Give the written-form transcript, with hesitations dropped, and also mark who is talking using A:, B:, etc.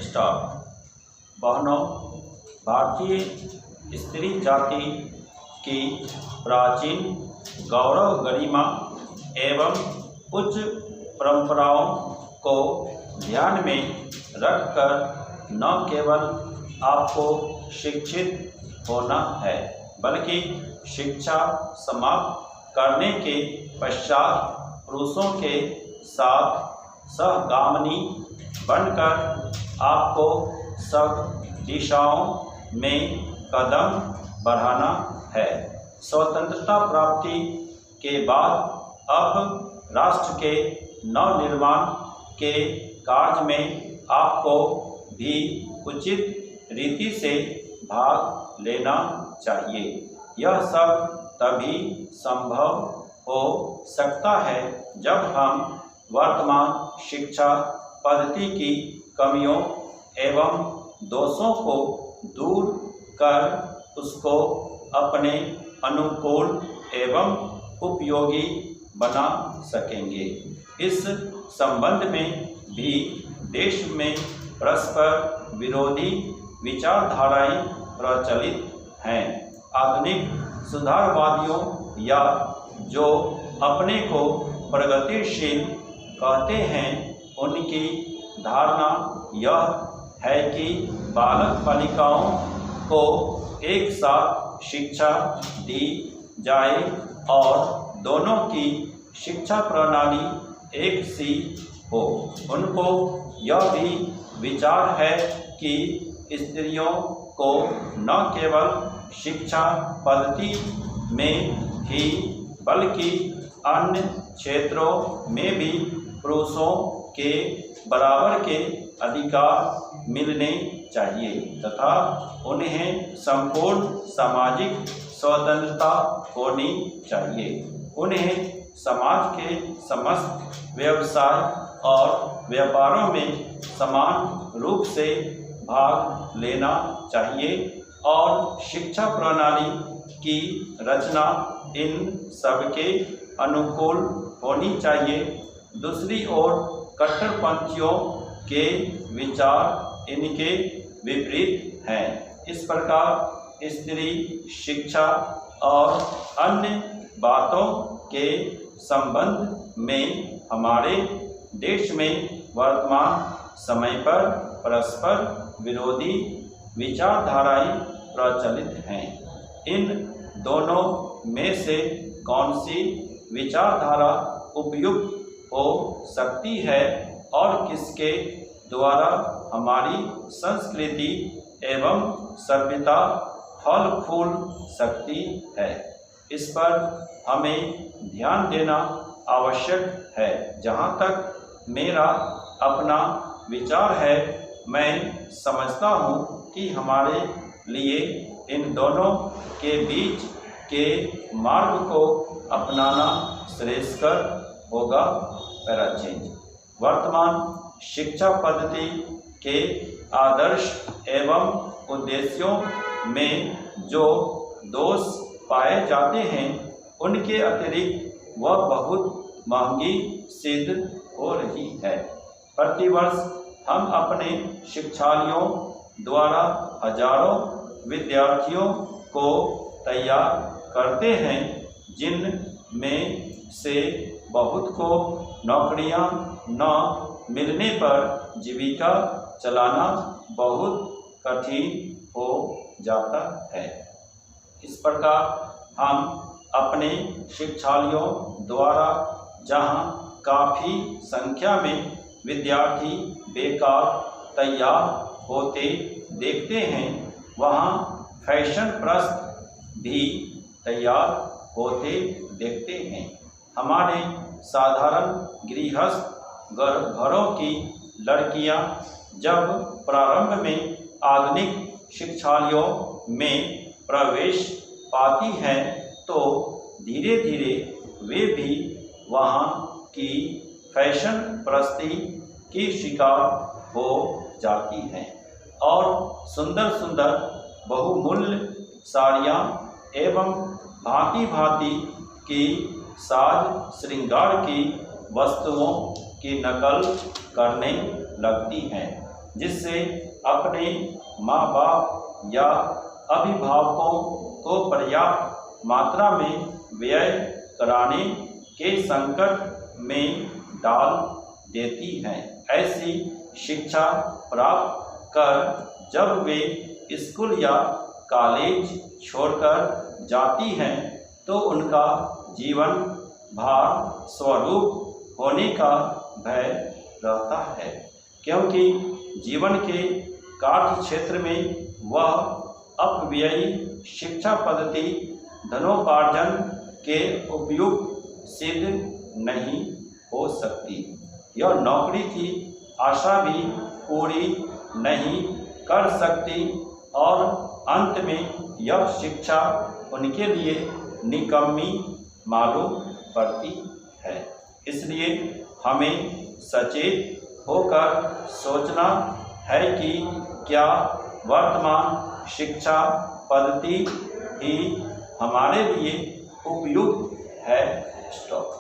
A: Start. बहनों, भारतीय स्त्री जाति की प्राचीन गौरव गरिमा एवं उच्च परंपराओं को ध्यान में रखकर न केवल आपको शिक्षित होना है, बल्कि शिक्षा समाप्त करने के पश्चात पुरुषों के साथ सहगामिनी बनकर आपको सब दिशाओं में कदम बढ़ाना है। स्वतंत्रता प्राप्ति के बाद अब राष्ट्र के नवनिर्माण के कार्य में आपको भी उचित रीति से भाग लेना चाहिए। यह सब तभी संभव हो सकता है जब हम वर्तमान शिक्षा पद्धति की कमियों एवं दोषों को दूर कर उसको अपने अनुकूल एवं उपयोगी बना सकेंगे। इस संबंध में भी देश में परस्पर विरोधी विचारधाराएं प्रचलित हैं। आधुनिक सुधारवादियों या जो अपने को प्रगतिशील कहते हैं, उनकी धारणा यह है कि बालक बालिकाओं को एक साथ शिक्षा दी जाए और दोनों की शिक्षा प्रणाली एक सी हो। उनको यह भी विचार है कि स्त्रियों को न केवल शिक्षा पद्धति में ही बल्कि अन्य क्षेत्रों में भी पुरुषों के बराबर के अधिकार मिलने चाहिए तथा उन्हें संपूर्ण सामाजिक स्वतंत्रता होनी चाहिए। उन्हें समाज के समस्त व्यवसाय और व्यापारों में समान रूप से भाग लेना चाहिए और शिक्षा प्रणाली की रचना इन सबके अनुकूल होनी चाहिए। दूसरी ओर कट्टरपंथियों के विचार इनके विपरीत हैं। इस प्रकार स्त्री शिक्षा और अन्य बातों के संबंध में हमारे देश में वर्तमान समय पर परस्पर विरोधी विचारधाराएं प्रचलित हैं। इन दोनों में से कौन सी विचारधारा उपयुक्त हो सकती है और किसके द्वारा हमारी संस्कृति एवं सभ्यता फल फूल सकती है, इस पर हमें ध्यान देना आवश्यक है। जहाँ तक मेरा अपना विचार है, मैं समझता हूँ कि हमारे लिए इन दोनों के बीच के मार्ग को अपनाना श्रेयस्कर होगा। पैराचेंज। वर्तमान शिक्षा पद्धति के आदर्श एवं उद्देश्यों में जो दोष पाए जाते हैं, उनके अतिरिक्त वह बहुत महंगी सिद्ध हो रही है। प्रतिवर्ष हम अपने शिक्षालयों द्वारा हजारों विद्यार्थियों को तैयार करते हैं, जिनमें से बहुत को नौकरियां न मिलने पर जीविका चलाना बहुत कठिन हो जाता है। इस प्रकार हम अपने शिक्षालयों द्वारा जहां काफ़ी संख्या में विद्यार्थी बेकार तैयार होते देखते हैं, वहां फैशन प्रस्त भी तैयार होते देखते हैं। हमारे साधारण गृहस्थ घरों की लड़कियां जब प्रारंभ में आधुनिक शिक्षालयों में प्रवेश पाती हैं, तो धीरे धीरे वे भी वहां की फैशन प्रस्ती की शिकार हो जाती हैं और सुंदर सुंदर बहुमूल्य साड़ियाँ एवं भांति भांति की साज श्रृंगार की वस्तुओं की नकल करने लगती हैं, जिससे अपने माँ बाप या अभिभावकों को पर्याप्त मात्रा में व्यय कराने के संकट में डाल देती हैं। ऐसी शिक्षा प्राप्त कर जब वे स्कूल या कॉलेज छोड़कर जाती हैं तो उनका जीवन भार स्वरूप होने का भय रहता है, क्योंकि जीवन के कार्य क्षेत्र में वह अपव्ययी शिक्षा पद्धति धनोपार्जन के उपयुक्त सिद्ध नहीं हो सकती। यह नौकरी की आशा भी पूरी नहीं कर सकती और अंत में यह शिक्षा उनके लिए निकम्मी मालूम पड़ती है। इसलिए हमें सचेत होकर सोचना है कि क्या वर्तमान शिक्षा पद्धति ही हमारे लिए उपयुक्त है। स्टॉप।